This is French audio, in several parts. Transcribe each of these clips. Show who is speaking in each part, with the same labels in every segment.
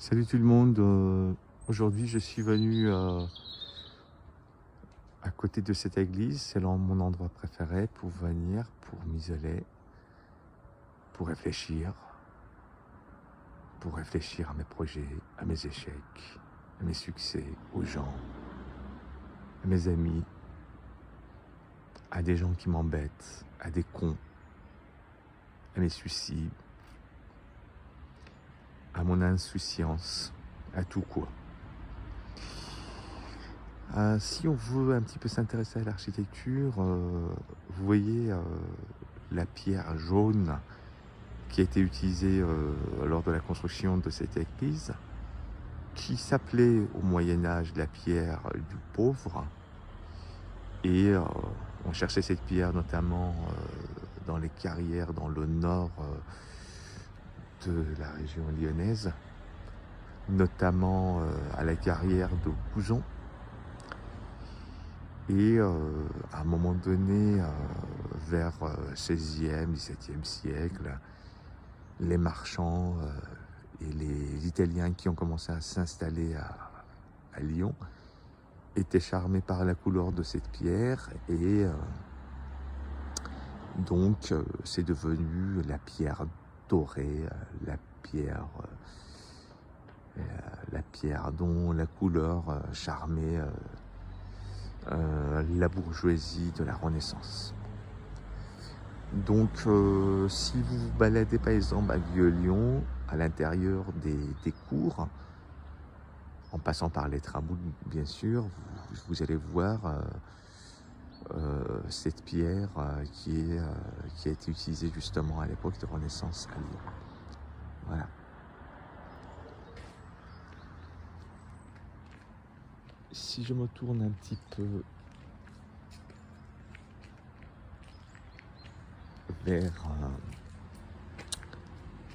Speaker 1: Salut tout le monde, aujourd'hui je suis venu à côté de cette église, c'est mon endroit préféré pour venir, pour m'isoler, pour réfléchir à mes projets, à mes échecs, à mes succès, aux gens, à mes amis, à des gens qui m'embêtent, à des cons, à mes suicides, à mon insouciance, à tout quoi. Si on veut un petit peu s'intéresser à l'architecture, vous voyez la pierre jaune qui a été utilisée lors de la construction de cette église, qui s'appelait au Moyen-Âge la pierre du pauvre. Et on cherchait cette pierre notamment dans les carrières dans le nord de la région lyonnaise, notamment à la carrière de Couzon. Et à un moment donné, vers 16e, 17e siècle, les marchands et les Italiens qui ont commencé à s'installer à Lyon étaient charmés par la couleur de cette pierre et donc c'est devenu la pierre dorée, la pierre dont la couleur charmait la bourgeoisie de la Renaissance. Donc si vous vous baladez par exemple à Vieux-Lyon, à l'intérieur des cours, en passant par les tramways bien sûr, vous allez voir cette pierre qui a été utilisée justement à l'époque de Renaissance à Lyon. Voilà. Si je me tourne un petit peu vers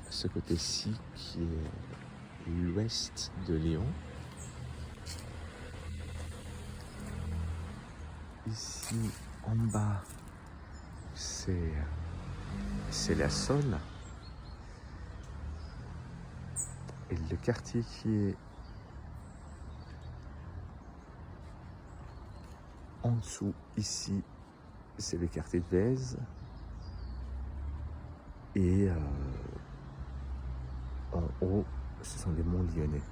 Speaker 1: ce côté-ci qui est l'ouest de Lyon. Ici en bas, c'est la Saône. Et le quartier qui est en dessous ici, c'est le quartier de Vèze. Et en haut, ce sont les monts lyonnais.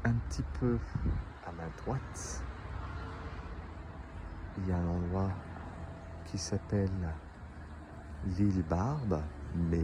Speaker 1: Un petit peu à ma droite, il y a un endroit qui s'appelle l'île Barbe, mais